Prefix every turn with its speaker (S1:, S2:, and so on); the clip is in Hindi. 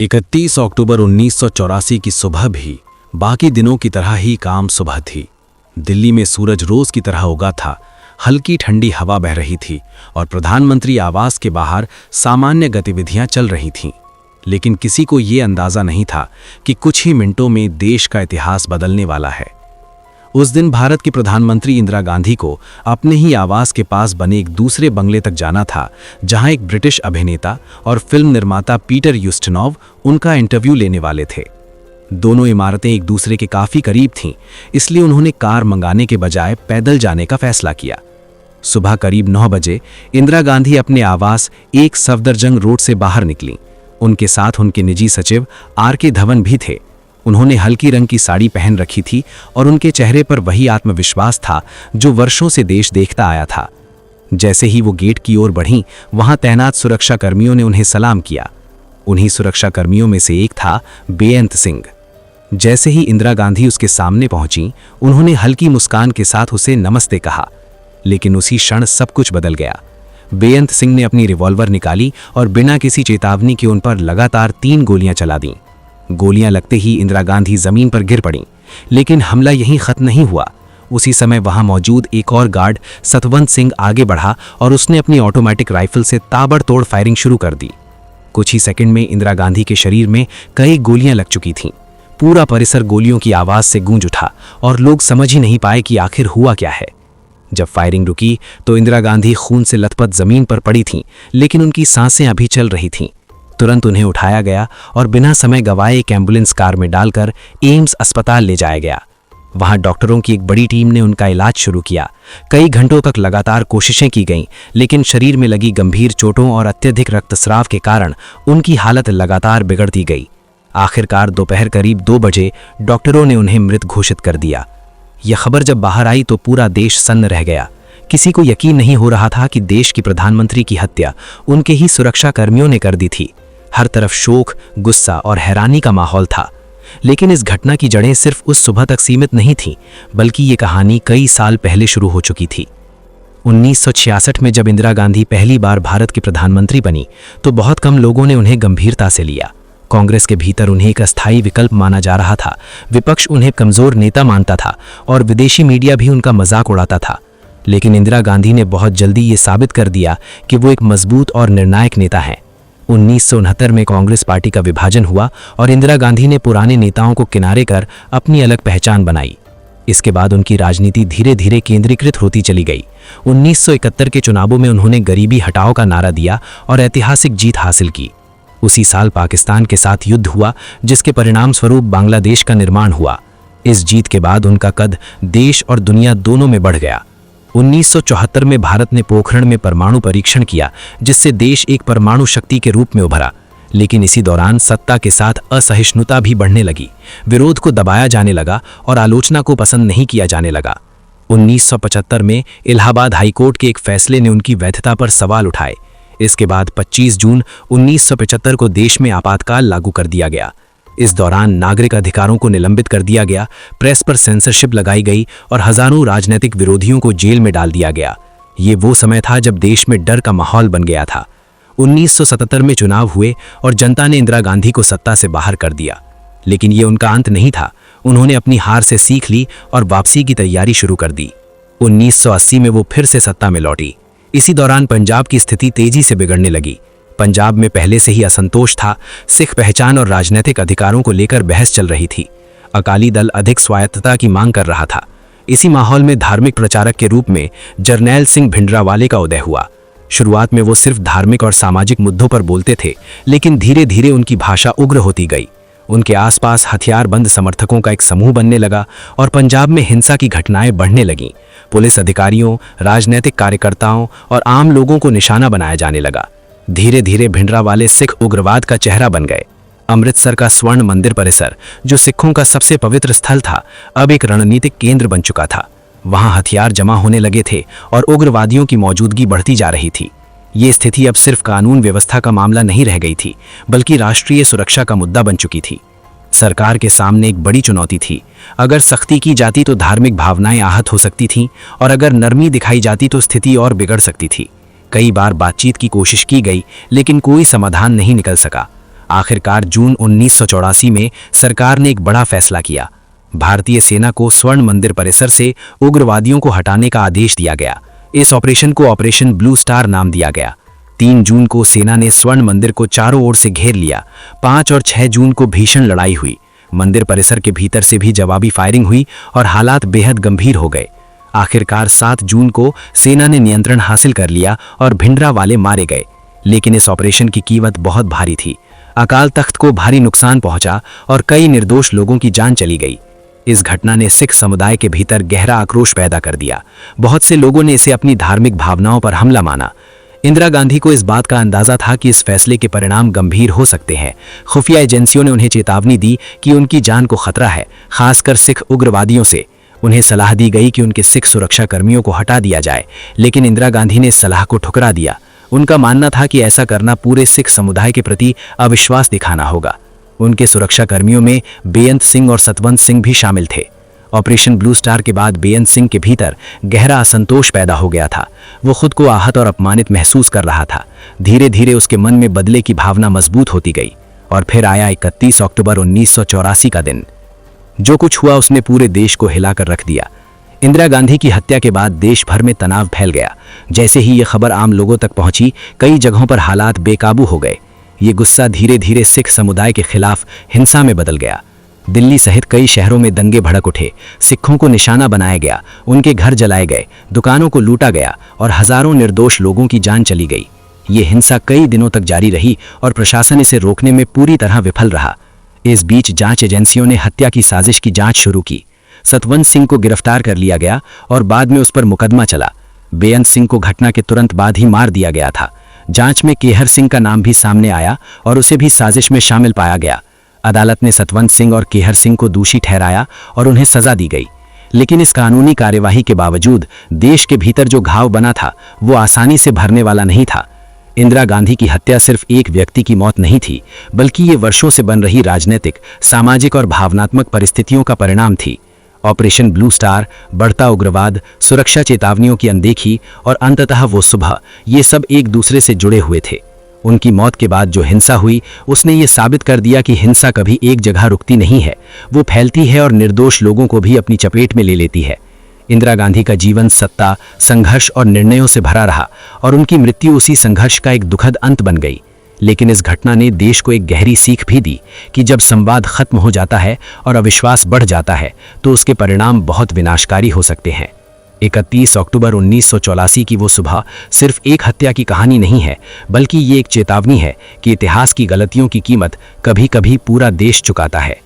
S1: 31 अक्टूबर 1984 की सुबह भी बाकी दिनों की तरह ही काम सुबह थी। दिल्ली में सूरज रोज की तरह उगा था, हल्की ठंडी हवा बह रही थी और प्रधानमंत्री आवास के बाहर सामान्य गतिविधियां चल रही थीं। लेकिन किसी को ये अंदाजा नहीं था कि कुछ ही मिनटों में देश का इतिहास बदलने वाला है। उस दिन भारत की प्रधानमंत्री इंदिरा गांधी को अपने ही आवास के पास बने एक दूसरे बंगले तक जाना था, जहां एक ब्रिटिश अभिनेता और फिल्म निर्माता पीटर यूस्टिनोव उनका इंटरव्यू लेने वाले थे। दोनों इमारतें एक दूसरे के काफी करीब थीं, इसलिए उन्होंने कार मंगाने के बजाय पैदल जाने का फैसला किया। सुबह करीब 9 बजे इंदिरा गांधी अपने आवास एक सफदरजंग रोड से बाहर निकलीं। उनके साथ उनके निजी सचिव आर.के. धवन भी थे। उन्होंने हल्की रंग की साड़ी पहन रखी थी और उनके चेहरे पर वही आत्मविश्वास था जो वर्षों से देश देखता आया था। जैसे ही वो गेट की ओर बढ़ीं, वहां तैनात सुरक्षा कर्मियों ने उन्हें सलाम किया। उन्हीं सुरक्षा कर्मियों में से एक था बेअंत सिंह। जैसे ही इंदिरा गांधी उसके सामने पहुंची, उन्होंने हल्की मुस्कान के साथ उसे नमस्ते कहा। लेकिन उसी क्षण सब कुछ बदल गया। बेअंत सिंह ने अपनी रिवॉल्वर निकाली और बिना किसी चेतावनी के उन पर लगातार 3 गोलियां चला दीं। गोलियां लगते ही इंदिरा गांधी जमीन पर गिर पड़ीं। लेकिन हमला यहीं खत्म नहीं हुआ। उसी समय वहां मौजूद एक और गार्ड सतवंत सिंह आगे बढ़ा और उसने अपनी ऑटोमेटिक राइफल से ताबड़तोड़ फायरिंग शुरू कर दी। कुछ ही सेकंड में इंदिरा गांधी के शरीर में कई गोलियां लग चुकी थीं। पूरा परिसर गोलियों की आवाज से गूंज उठा और लोग समझ ही नहीं पाए कि आखिर हुआ क्या है। जब फायरिंग रुकी तो इंदिरा गांधी खून से लथपथ जमीन पर पड़ी थीं, लेकिन उनकी सांसें अभी चल रही थीं। तुरंत उन्हें उठाया गया और बिना समय गवाए एक एम्बुलेंस कार में डालकर एम्स अस्पताल ले जाया गया। वहां डॉक्टरों की एक बड़ी टीम ने उनका इलाज शुरू किया। कई घंटों तक लगातार कोशिशें की गईं, लेकिन शरीर में लगी गंभीर चोटों और अत्यधिक रक्तस्राव के कारण उनकी हालत लगातार बिगड़ती गई। आखिरकार दोपहर करीब 2 बजे डॉक्टरों ने उन्हें मृत घोषित कर दिया। यह खबर जब बाहर आई तो पूरा देश सन्न रह गया। किसी को यकीन नहीं हो रहा था कि देश की प्रधानमंत्री की हत्या उनके ही सुरक्षा कर्मियों ने कर दी थी। हर तरफ शोक, गुस्सा और हैरानी का माहौल था। लेकिन इस घटना की जड़ें सिर्फ उस सुबह तक सीमित नहीं थीं, बल्कि ये कहानी कई साल पहले शुरू हो चुकी थी। 1966 में जब इंदिरा गांधी पहली बार भारत की प्रधानमंत्री बनी तो बहुत कम लोगों ने उन्हें गंभीरता से लिया। कांग्रेस के भीतर उन्हें एक अस्थायी विकल्प माना जा रहा था, विपक्ष उन्हें कमजोर नेता मानता था और विदेशी मीडिया भी उनका मजाक उड़ाता था। लेकिन इंदिरा गांधी ने बहुत जल्दी ये साबित कर दिया कि वो एक मजबूत और निर्णायक नेता हैं। 1969 में कांग्रेस पार्टी का विभाजन हुआ और इंदिरा गांधी ने पुराने नेताओं को किनारे कर अपनी अलग पहचान बनाई। इसके बाद उनकी राजनीति धीरे धीरे केंद्रीकृत होती चली गई। 1971 के चुनावों में उन्होंने गरीबी हटाओ का नारा दिया और ऐतिहासिक जीत हासिल की। उसी साल पाकिस्तान के साथ युद्ध हुआ, जिसके परिणाम स्वरूप बांग्लादेश का निर्माण हुआ। इस जीत के बाद उनका कद देश और दुनिया दोनों में बढ़ गया। 1974 में भारत ने पोखरण में परमाणु परीक्षण किया, जिससे देश एक परमाणु शक्ति के रूप में उभरा। लेकिन इसी दौरान सत्ता के साथ असहिष्णुता भी बढ़ने लगी। विरोध को दबाया जाने लगा और आलोचना को पसंद नहीं किया जाने लगा। 1975 में इलाहाबाद हाईकोर्ट के एक फैसले ने उनकी वैधता पर सवाल उठाए। इसके बाद 25 जून 1975 को देश में आपातकाल लागू कर दिया गया। इस दौरान नागरिक अधिकारों को निलंबित कर दिया गया, प्रेस पर सेंसरशिप लगाई गई और हजारों राजनीतिक विरोधियों को जेल में डाल दिया गया। ये वो समय था जब देश में डर का माहौल बन गया था। 1977 में चुनाव हुए और जनता ने इंदिरा गांधी को सत्ता से बाहर कर दिया। लेकिन ये उनका अंत नहीं था। उन्होंने अपनी हार से सीख ली और वापसी की तैयारी शुरू कर दी। 1980 में वो फिर से सत्ता में लौटी। इसी दौरान पंजाब की स्थिति तेजी से बिगड़ने लगी। पंजाब में पहले से ही असंतोष था। सिख पहचान और राजनीतिक अधिकारों को लेकर बहस चल रही थी। अकाली दल अधिक स्वायत्तता की मांग कर रहा था। इसी माहौल में धार्मिक प्रचारक के रूप में जरनैल सिंह भिंडरावाले का उदय हुआ। शुरुआत में वो सिर्फ धार्मिक और सामाजिक मुद्दों पर बोलते थे, लेकिन धीरे धीरे उनकी भाषा उग्र होती गई। उनके आसपास हथियारबंद समर्थकों का एक समूह बनने लगा और पंजाब में हिंसा की घटनाएं बढ़ने लगीं। पुलिस अधिकारियों, राजनीतिक कार्यकर्ताओं और आम लोगों को निशाना बनाया जाने लगा। धीरे धीरे भिंडरावाले सिख उग्रवाद का चेहरा बन गए। अमृतसर का स्वर्ण मंदिर परिसर, जो सिखों का सबसे पवित्र स्थल था, अब एक रणनीतिक केंद्र बन चुका था। वहां हथियार जमा होने लगे थे और उग्रवादियों की मौजूदगी बढ़ती जा रही थी। ये स्थिति अब सिर्फ कानून व्यवस्था का मामला नहीं रह गई थी, बल्कि राष्ट्रीय सुरक्षा का मुद्दा बन चुकी थी। सरकार के सामने एक बड़ी चुनौती थी। अगर सख्ती की जाती तो धार्मिक भावनाएं आहत हो सकती थीं और अगर नरमी दिखाई जाती तो स्थिति और बिगड़ सकती थी। कई बार बातचीत की कोशिश की गई, लेकिन कोई समाधान नहीं निकल सका।
S2: आखिरकार जून 1984 में सरकार ने एक बड़ा फैसला किया। भारतीय सेना को स्वर्ण मंदिर परिसर से उग्रवादियों को हटाने का आदेश दिया गया। इस ऑपरेशन को ऑपरेशन ब्लू स्टार नाम दिया गया। 3 जून को सेना ने स्वर्ण मंदिर को चारों ओर से घेर लिया। 5 और 6 जून को भीषण लड़ाई हुई। मंदिर परिसर के भीतर से भी जवाबी फायरिंग हुई और हालात बेहद गंभीर हो गए। आखिरकार 7 जून को सेना ने नियंत्रण हासिल कर लिया और भिंडरावाले मारे गए। लेकिन इस ऑपरेशन की कीमत बहुत भारी थी। अकाल तख्त को भारी नुकसान पहुंचा और कई निर्दोष लोगों की जान चली गई। इस घटना ने सिख समुदाय के भीतर गहरा आक्रोश पैदा कर दिया। बहुत से लोगों ने इसे अपनी धार्मिक भावनाओं पर हमला माना। इंदिरा गांधी को इस बात का अंदाजा था कि इस फैसले के परिणाम गंभीर हो सकते हैं। खुफिया एजेंसियों ने उन्हें चेतावनी दी कि उनकी जान को खतरा है, खासकर सिख उग्रवादियों से। उन्हें सलाह दी गई कि उनके सिख सुरक्षा कर्मियों को हटा दिया जाए, लेकिन इंदिरा गांधी ने इस सलाह को ठुकरा दिया। उनका मानना था कि ऐसा करना पूरे सिख समुदाय के प्रति अविश्वास दिखाना होगा। उनके सुरक्षा कर्मियों में बेअंत सिंह और सतवंत सिंह भी शामिल थे। ऑपरेशन ब्लू स्टार के बाद बेअंत सिंह के भीतर गहरा असंतोष पैदा हो गया था। वो खुद को आहत और अपमानित महसूस कर रहा था। धीरे धीरे उसके मन में बदले की भावना मजबूत होती गई। और फिर आया 31 अक्टूबर 1984 का दिन। जो कुछ हुआ उसने पूरे देश को हिलाकर रख दिया। इंदिरा गांधी की हत्या के बाद देश भर में तनाव फैल गया। जैसे ही ये खबर आम लोगों तक पहुंची, कई जगहों पर हालात बेकाबू हो गए। ये गुस्सा धीरे धीरे सिख समुदाय के खिलाफ हिंसा में बदल गया। दिल्ली सहित कई शहरों में दंगे भड़क उठे। सिखों को निशाना बनाया गया, उनके घर जलाए गए, दुकानों को लूटा गया और हजारों निर्दोष लोगों की जान चली गई। ये हिंसा कई दिनों तक जारी रही और प्रशासन इसे रोकने में पूरी तरह विफल रहा। इस बीच जांच एजेंसियों ने हत्या की साजिश की जांच शुरू की। सतवंत सिंह को गिरफ्तार कर लिया गया और बाद में उस पर मुकदमा चला। बेअंत सिंह को घटना के तुरंत बाद ही मार दिया गया था। जांच में केहर सिंह का नाम भी सामने आया और उसे भी साजिश में शामिल पाया गया। अदालत ने सतवंत सिंह और केहर सिंह को दोषी ठहराया और उन्हें सजा दी गई। लेकिन इस कानूनी कार्यवाही के बावजूद देश के भीतर जो घाव बना था वो आसानी से भरने वाला नहीं था। इंदिरा गांधी की हत्या सिर्फ एक व्यक्ति की मौत नहीं थी, बल्कि ये वर्षों से बन रही राजनीतिक, सामाजिक और भावनात्मक परिस्थितियों का परिणाम थी। ऑपरेशन ब्लू स्टार, बढ़ता उग्रवाद, सुरक्षा चेतावनियों की अनदेखी और अंततः वो सुबह, ये सब एक दूसरे से जुड़े हुए थे। उनकी मौत के बाद जो हिंसा हुई उसने ये साबित कर दिया कि हिंसा कभी एक जगह रुकती नहीं है। वो फैलती है और निर्दोष लोगों को भी अपनी चपेट में ले लेती है। इंदिरा गांधी का जीवन सत्ता, संघर्ष और निर्णयों से भरा रहा और उनकी मृत्यु उसी संघर्ष का एक दुखद अंत बन गई। लेकिन इस घटना ने देश को एक गहरी सीख भी दी कि जब संवाद खत्म हो जाता है और अविश्वास बढ़ जाता है तो उसके परिणाम बहुत विनाशकारी हो सकते हैं। 31 अक्टूबर 1984 की वो सुबह सिर्फ एक हत्या की कहानी नहीं है, बल्कि ये एक चेतावनी है कि इतिहास की गलतियों की कीमत कभी-कभी पूरा देश चुकाता है।